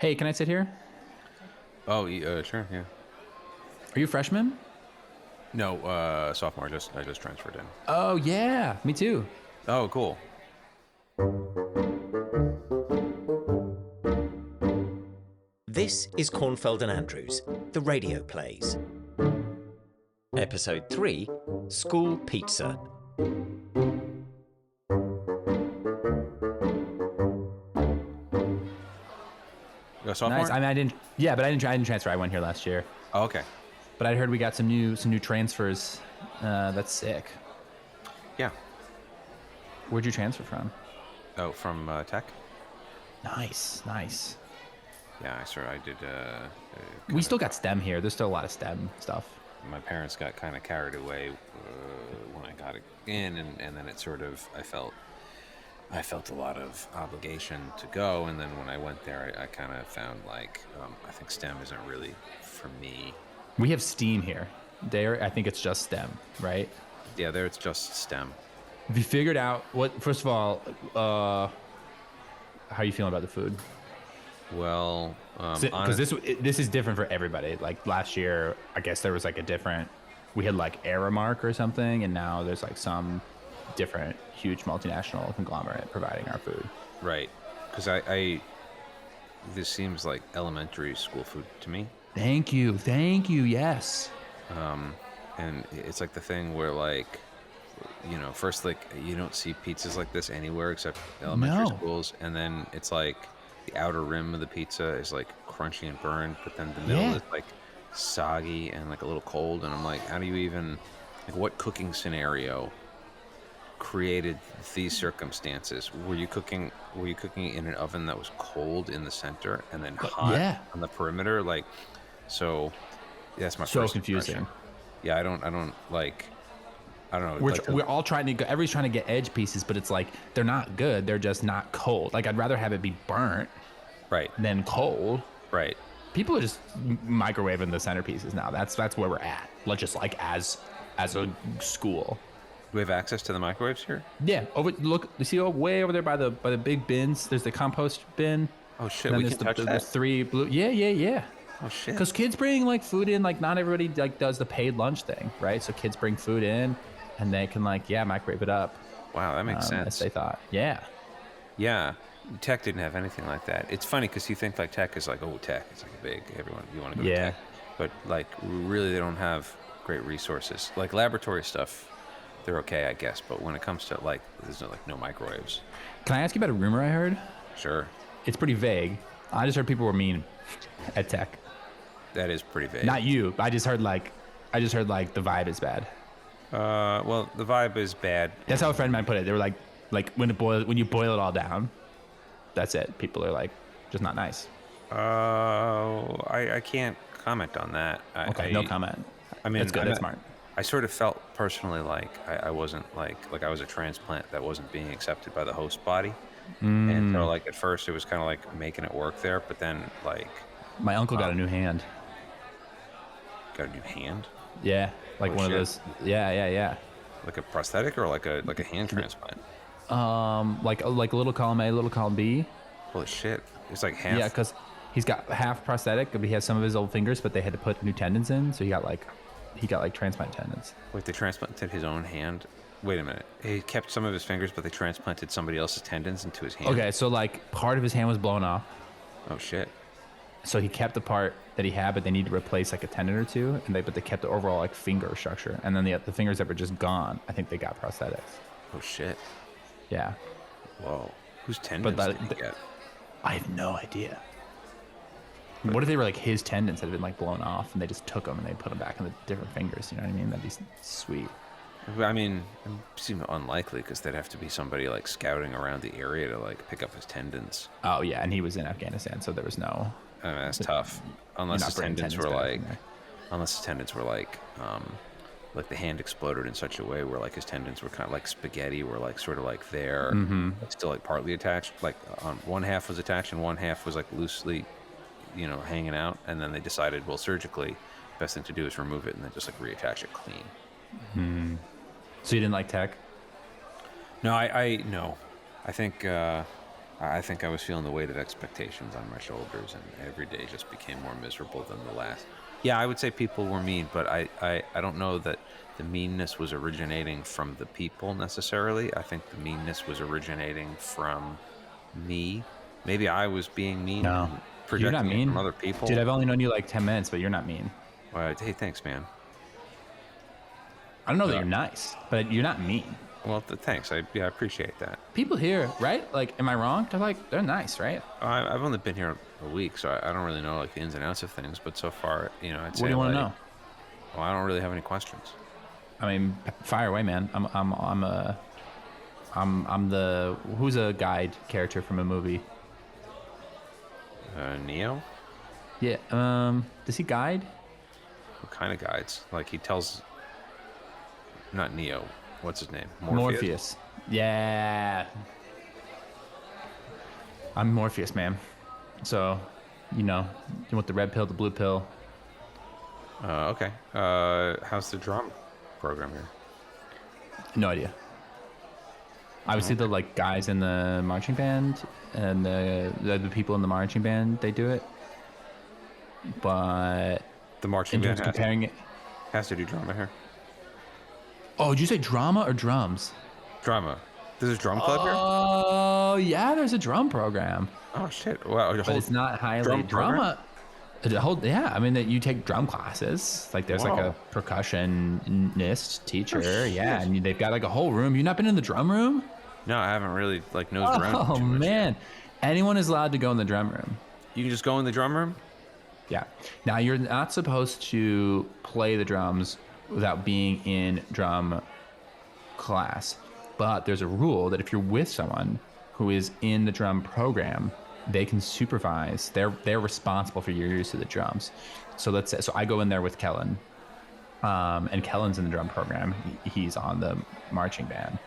Hey, can I sit here? Oh, sure, yeah. Are you a freshman? No, sophomore. I just transferred in. Oh, yeah. Me too. Oh, cool. This is Kornfeld and Andrews, the radio plays. Episode 3, School Pizza. You're a sophomore? Nice. I mean, I didn't. Yeah, but I didn't transfer. I went here last year. Oh, okay. But I heard we got some new transfers. That's sick. Yeah. Where'd you transfer from? Oh, from tech. Nice. Yeah, I did. We still got STEM here. There's still a lot of STEM stuff. My parents got kind of carried away when I got in, and then it sort of I felt a lot of obligation to go, and then when I went there, I kind of found like I think STEM isn't really for me. We have STEAM here. There, I think it's just STEM, right? Yeah, there it's just STEM. Have you figured out what? First of all, how are you feeling about the food? Well, Because this is different for everybody. Like last year, I guess there was like we had like Aramark or something, and now there's like some different huge multinational conglomerate providing our food. right, because I this seems like elementary school food to me. Thank you. Yes. And it's like the thing where like, first like you don't see pizzas like this anywhere except elementary No. schools, and then it's like the outer rim of the pizza is like crunchy and burned, but then the middle Yeah. is like soggy and like a little cold, and I'm like, how do you even like what cooking scenario created these circumstances? Were you cooking in an oven that was cold in the center and then hot yeah. on the perimeter? Like, so that's my So first confusing. impression. Yeah, I don't know. We're all trying to go. Everybody's trying to get edge pieces, but it's like they're not good. They're just not cold. Like I'd rather have it be burnt Right. than cold. Right. People are just microwaving the centerpieces now. That's where we're at. Let's just like as a school. Do we have access to the microwaves here? Yeah. Look. You see, way over there by the big bins. There's the compost bin. Oh shit, And then we there's can touch the that? 3 blue. Yeah. Oh shit. Because kids bring like food in. Like not everybody like does the paid lunch thing, right? So kids bring food in, and they can like microwave it up. Wow, that makes As sense. they thought. Yeah. Yeah. Tech didn't have anything like that. It's funny because you think like tech is like, oh, tech. It's like big. Everyone, you want to go to Yeah. tech. But like really they don't have great resources. Like laboratory stuff, they're okay, I guess. But when it comes to like, there's no microwaves. Can I ask you about a rumor I heard? Sure. It's pretty vague. I just heard people were mean at tech. That is pretty vague. Not you. I just heard like the vibe is bad. Well, the vibe is bad. That's how a friend of mine put it. They were like when you boil it all down, that's it. People are like just not nice. I can't comment on that. Okay, no comment. I mean, that's good. That's smart. I sort of felt personally like I wasn't like I was a transplant that wasn't being accepted by the host body. And so like at first it was kind of like making it work there, but then like My uncle got a new hand. got a new hand, Yeah, like Oh, one shit. of those. Yeah. like a prosthetic or like a hand transplant. Like a little column A, little column B. Holy shit! It's like half. Yeah, because he's got half prosthetic, but he has some of his old fingers, but they had to put new tendons in, so he got like transplant tendons. Wait, they transplanted his own hand. Wait a minute. He kept some of his fingers, but they transplanted somebody else's tendons into his hand. Okay, so like part of his hand was blown off, Oh shit. so he kept the part that he had, but they need to replace like a tendon or two, but they kept the overall like finger structure, and then the fingers that were just gone, I think they got prosthetics. Oh shit. Yeah, Whoa. Whose tendons did he get? I have no idea. What if they were like his tendons that had been like blown off, and they just took them and they put them back in the different fingers? You know what I mean? That'd be sweet. I mean, it seems unlikely because there'd have to be somebody like scouting around the area to like pick up his tendons. Oh yeah, and he was in Afghanistan, so there was no. I mean, that's tough. You're Unless not his bringing tendons were tendons back like, from there. unless his tendons were like the hand exploded in such a way where like his tendons were kind of like spaghetti, were like sort of like there, like, still like partly attached. Like on one half was attached and one half was like loosely, hanging out. And then they decided, well, surgically, best thing to do is remove it and then just like reattach it clean. So you didn't like tech? No, I no. I think I think I was feeling the weight of expectations on my shoulders, and every day just became more miserable than the last. Yeah, I would say people were mean, but I don't know that the meanness was originating from the people necessarily. I think the meanness was originating from me. Maybe I was being mean No, and you're not projecting it mean. from other people. Dude, I've only known you like 10 minutes, but you're not mean. Hey, thanks, man. I don't know that you're nice, but you're not mean. Well, thanks. I appreciate that. People here, right? Like, am I wrong? They're nice, right? I've only been here a week, so I don't really know like the ins and outs of things. But so far, I'd say. What do you want to know? Well, I don't really have any questions. I mean, fire away, man. I'm the who's a guide character from a movie? Neo? Yeah. Does he guide? What kind of guides? Like he tells. Not Neo. What's his name? Morpheus. Yeah. I'm Morpheus, man. So, you want the red pill, the blue pill. Okay. How's the drum program here? No idea. Obviously, the like guys in the marching band and the people in the marching band, they do it. But The marching in terms band of comparing it, has to do drama here. oh, did you say drama or drums? Drama. There's a drum club here? Oh, yeah, there's a drum program, Oh shit! Wow. but it's not highly drum program? drama. Yeah, I mean that you take drum classes. Like there's like a Whoa. percussionist teacher. Oh, Yeah, shit. and they've got like a whole room. You not been in the drum room? No, I haven't really like nosed around Oh too much yet. man, anyone is allowed to go in the drum room. You can just go in the drum room. Yeah. Now you're not supposed to play the drums without being in drum class, but there's a rule that if you're with someone who is in the drum program, they can supervise. They're responsible for your use of the drums. So let's say, so I go in there with Kellen, and Kellen's in the drum program. He's on the marching band.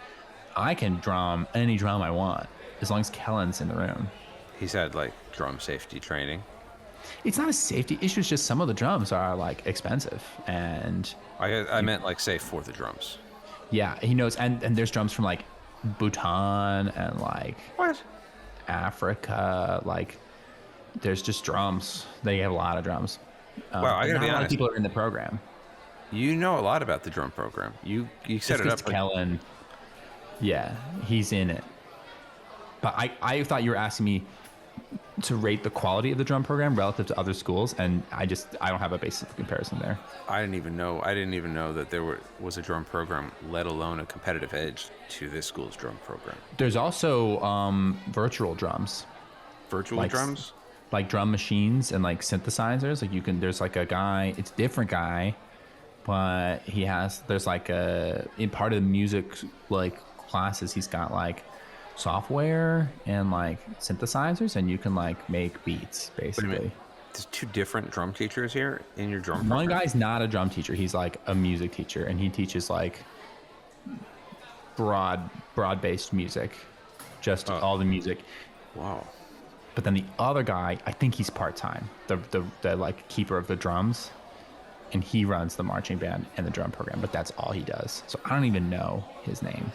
I can drum any drum I want as long as Kellen's in the room. He's had like drum safety training. It's not a safety issue. It's just some of the drums are like expensive, and I meant like say for the drums. yeah, he knows. And there's drums from like Bhutan and like What? Africa. Like there's just drums. They have a lot of drums. Wow, I but gotta not be a lot of honest. people are in the program. You know a lot about the drum program. You set it It's up. Like, Kellen. Yeah, he's in it. But I thought you were asking me to rate the quality of the drum program relative to other schools, and I don't have a basis of comparison there. I didn't even know that there was a drum program, let alone a competitive edge to this school's drum program. There's also virtual drums, Virtual Like- drums. like drum machines and like synthesizers. Like there's like a guy, it's a different guy, but there's like in part of the music like classes, he's got like software and like synthesizers, and you can like make beats basically. There's two different drum teachers here in your drum One program. guy's not a drum teacher, he's like a music teacher, and he teaches like broad-based music, just all the music. Wow. But then the other guy, I think he's part-time, the like keeper of the drums, and he runs the marching band and the drum program, but that's all he does. So I don't even know his name.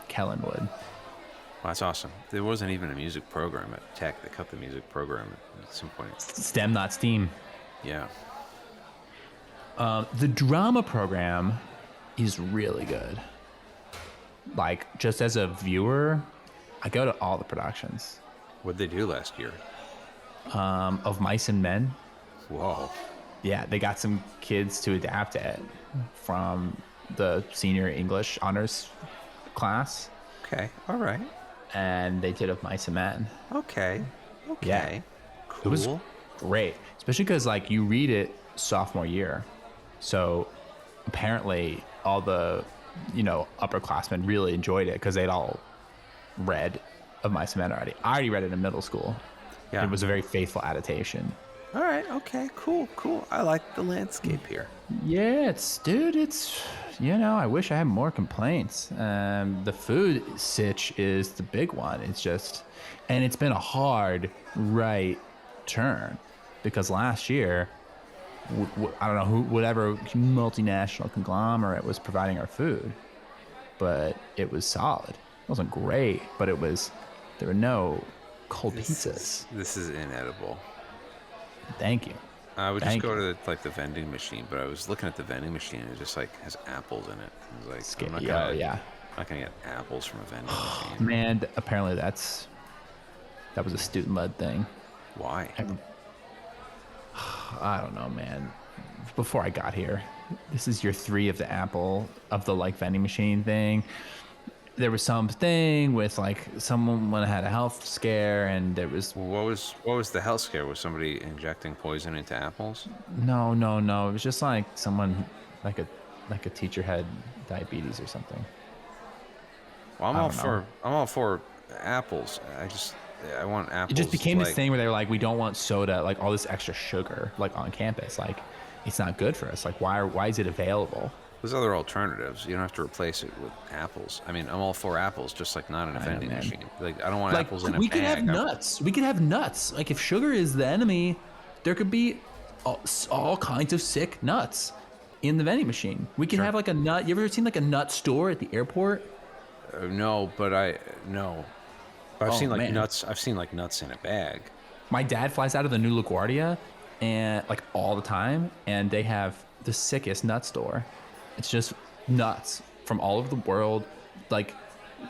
Kellen would. Well, that's awesome. There wasn't even a music program at Tech. They cut the music program at some point. STEM, not STEAM. Yeah. The drama program is really good. Like, just as a viewer, I go to all the productions What'd they do last year? of Mice and Men. Whoa. Yeah, they got some kids to adapt it from the senior English honors class, Okay. All right. and they did of Mice and Men. Okay. Okay. Yeah. Cool. It was great, especially because like you read it sophomore year, so apparently all the upperclassmen really enjoyed it because they'd all read of Mice and Men already. I already read it in middle school. Yeah. It was a very faithful adaptation. All right. Okay. Cool. Cool. I like the landscape here. Yeah, it's I wish I had more complaints. The food sitch is the big one. It's just, and it's been a hard right turn because last year, I don't know whatever multinational conglomerate was providing our food, but it was solid. It wasn't great, but there were no cold pizzas. This is inedible. Thank you. I would just Thank go you. to like the vending machine, but I was looking at the vending machine and it just like has apples in it. I was like, Yeah. I'm not gonna get apples from a vending machine. Man, apparently that was a student-led thing. Why? I don't know, man. Before I got here, this is year 3 of the Apple of the like vending machine thing. There was something with like someone had a health scare, and there was Well, what was the health scare? Was somebody injecting poison into apples? no. It was just like someone like a teacher had diabetes or something. Well, I don't know. I'm all for apples. I want apples. It just became this like- thing where they were like, we don't want soda, like all this extra sugar, like on campus. Like, it's not good for us. Like, why is it available? There's other alternatives. You don't have to replace it with apples. I mean, I'm all for apples, just like not in a I know, vending man. machine. Like, I don't want Like, apples in a we bag. could have nuts. We could have nuts. Like, if sugar is the enemy, there could be all kinds of sick nuts in the vending machine. We can have like a nut. You ever seen like a nut store at the airport? No, but But I've Oh, seen like man. nuts. I've seen like nuts in a bag. My dad flies out of the New LaGuardia and like all the time, and they have the sickest nut store. It's just nuts from all over the world, like,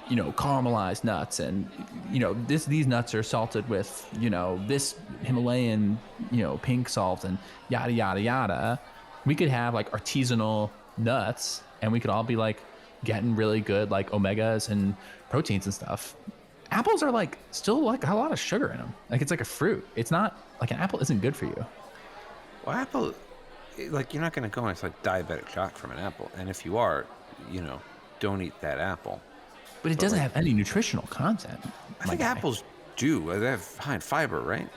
you know, caramelized nuts, and you know, these nuts are salted with, you know, this Himalayan, you know, pink salt and yada yada yada. We could have like artisanal nuts, and we could all be like getting really good like omegas and proteins and stuff. Apples are like still like a lot of sugar in them. Like, it's like a fruit. It's not like an apple isn't good for you. Well, apple, like you're not going to go into like diabetic shock from an apple, and if you are, you know, don't eat that apple. But it doesn't have any nutritional content. I think apples do. They have high in fiber, right?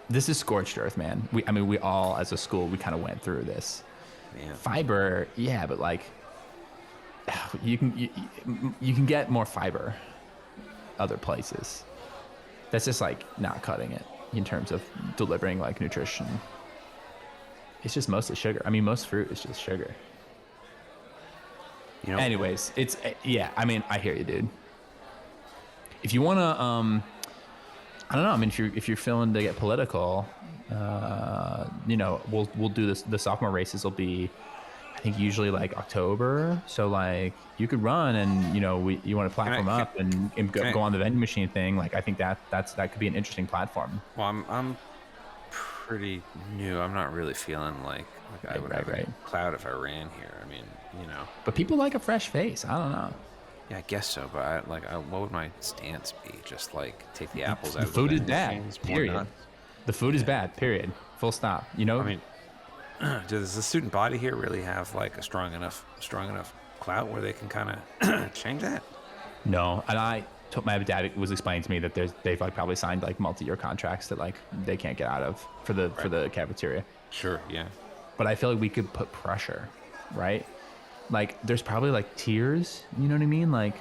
This is scorched earth, man. We all as a school, we kind of went through this. Man. Fiber, yeah, but like you can get more fiber other places. That's just like not cutting it in terms of delivering like nutrition. It's just mostly sugar. I mean, most fruit is just sugar. You know. Anyways, it's yeah. I mean, I hear you, dude. If you wanna, I don't know. I mean, if you're feeling to get political, you know, we'll do this. The sophomore races will be, I think, usually like October. So like you could run, and you know, you want to platform up and go on the vending machine thing. Like, I think that could be an interesting platform. Well, I'm pretty new. I'm not really feeling like I would have a cloud if I ran here. I mean, you know. But people like a fresh face. I don't know. Yeah, I guess so. But what would my stance be? Just like take the apples out. The of food is vending bad. machines, more Period. nuts? The food is bad. Period. Full stop. You know. I mean, does the student body here really have like a strong enough clout where they can kind of change that? No, and my dad was explaining to me that they've like probably signed like multi-year contracts that like they can't get out of for the cafeteria. Sure. Yeah. But I feel like we could put pressure, right? Like, there's probably like tiers. You know what I mean? Like,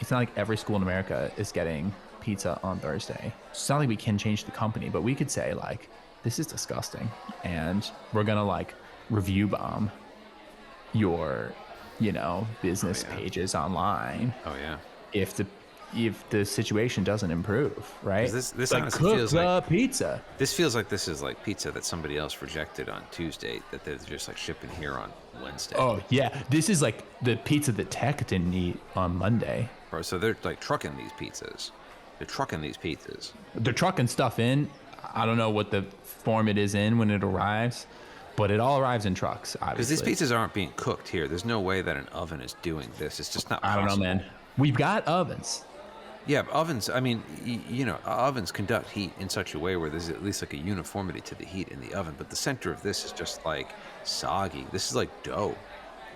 it's not like every school in America is getting pizza on Thursday. It's not like we can change the company, but we could say like, this is disgusting, and we're gonna like review bomb your, you know, business pages online. Oh yeah. If the situation doesn't improve, right? This like, honestly cook feels the like pizza. this feels like this is like pizza that somebody else rejected on Tuesday that they're just like shipping here on Wednesday. Oh yeah, this is like the pizza that Tech didn't eat on Monday. Bro, so they're like trucking these pizzas. They're trucking stuff in. I don't know what the form it is in when it arrives, but it all arrives in trucks, obviously. Because these pizzas aren't being cooked here. There's no way that an oven is doing this. It's just not possible. I don't know, man. We've got ovens. Yeah, but ovens, I mean, you know, ovens conduct heat in such a way where there's at least like a uniformity to the heat in the oven. But the center of this is just like soggy. This is like dough.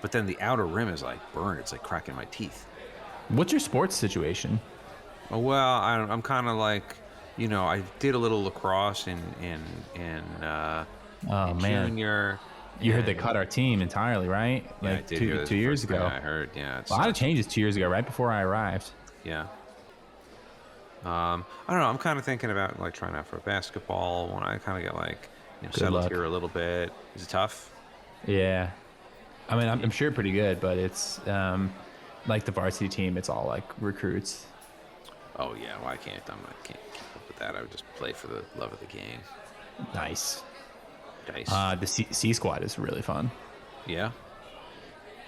But then the outer rim is like burned. It's like cracking my teeth. What's your sports situation? Oh, well, I'm kind of like, you know, I did a little lacrosse in Oh, man. junior. You heard they cut our team entirely, right? Yeah, I Like did hear this 2 years the first ago. thing I heard, yeah. A lot of changes 2 years ago, right before I arrived. Yeah. I don't know. I'm kind of thinking about like trying out for basketball when I kind of get like, you know, settled luck. here a little bit. Is it tough? Yeah. I mean, I'm sure pretty good, but it's like the varsity team, it's all like recruits. Oh yeah, well, I can't keep up with that. I would just play for the love of the game. Nice. Dice. The C squad is really fun. Yeah.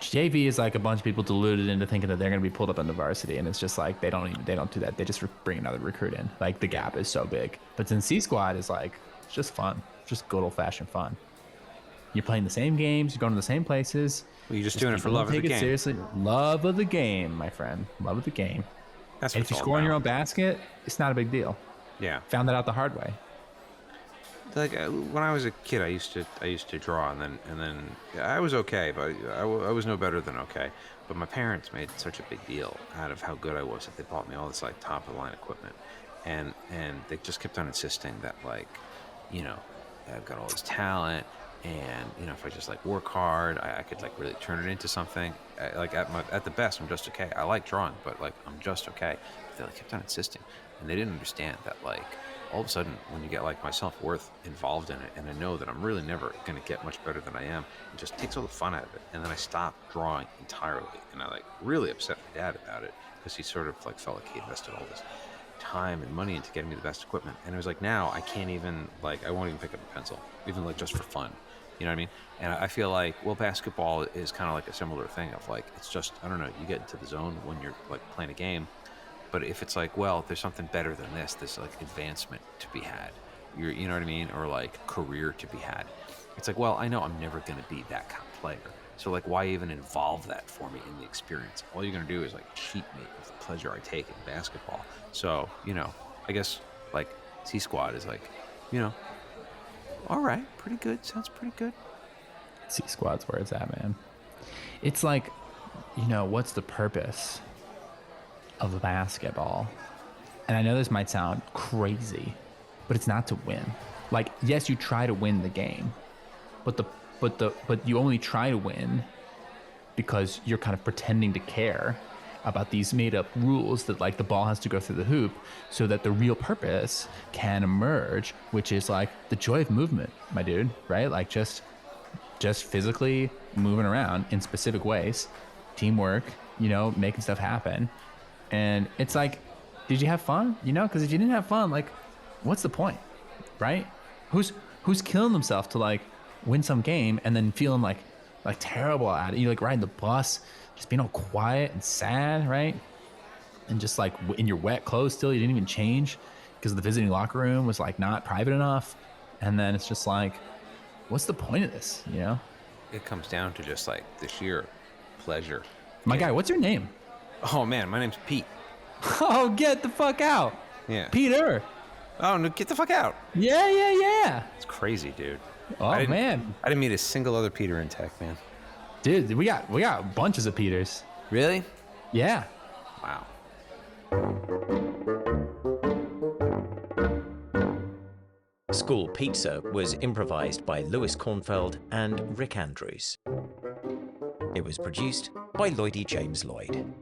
JV is like a bunch of people deluded into thinking that they're going to be pulled up into varsity, and it's just like they don't do that. They just bring another recruit in. Like the gap is so big. But then C squad is like it's just fun, just good old fashioned fun. You're playing the same games, you're going to the same places. Well, you're just doing it for love of the take it game. Seriously, love of the game, my friend, love of the game. That's And what if you score in your own basket, it's not a big deal. Yeah. Found that out the hard way. Like when I was a kid, I used to draw, and then I was okay, but I was no better than okay. But my parents made such a big deal out of how good I was that they bought me all this like top of the line equipment, and they just kept on insisting that like, you know, I've got all this talent, and you know, if I just like work hard, I could like really turn it into something. Like at the best, I'm just okay. I like drawing, but like I'm just okay. But they like kept on insisting, and they didn't understand that like. All of a sudden, when you get like my self-worth involved in it, and I know that I'm really never going to get much better than I am, it just takes all the fun out of it. And then I stop drawing entirely, and I like really upset my dad about it because he sort of like felt like he invested all this time and money into getting me the best equipment. And it was like now I can't even like I won't even pick up a pencil, even like just for fun. You know what I mean? And I feel like basketball is kind of like a similar thing of like it's just I don't know. You get into the zone when you're like playing a game. But if it's like, well, there's something better than this, there's like advancement to be had, you know what I mean? Or like career to be had. It's like, well, I know I'm never going to be that kind of player. So like, why even involve that for me in the experience? All you're going to do is like cheat me with the pleasure I take in basketball. So, you know, I guess like C Squad is like, you know, all right, pretty good. Sounds pretty good. C Squad's where it's at, man. It's like, you know, what's the purpose of basketball? And I know this might sound crazy, but it's not to win. Like, yes, you try to win the game, but you only try to win because you're kind of pretending to care about these made up rules that like the ball has to go through the hoop so that the real purpose can emerge, which is like the joy of movement, my dude, right? Like just physically moving around in specific ways, teamwork, you know, making stuff happen. And it's like, did you have fun? You know, because if you didn't have fun, like, what's the point, right? Who's killing themselves to like win some game and then feeling like terrible at it? You like riding the bus, just being all quiet and sad, right? And just like in your wet clothes still, you didn't even change because the visiting locker room was like not private enough. And then it's just like, what's the point of this? You know? It comes down to just like the sheer pleasure. My guy, what's your name? Oh man, my name's Pete. Oh, get the fuck out. Yeah. Peter. Oh no, get the fuck out. Yeah. It's crazy, dude. Oh, man. I didn't meet a single other Peter in tech, man. Dude, we got bunches of Peters. Really? Yeah. Wow. School Pizza was improvised by Lewis Kornfeld and Rick Andrews. It was produced by Lloydie James Lloyd.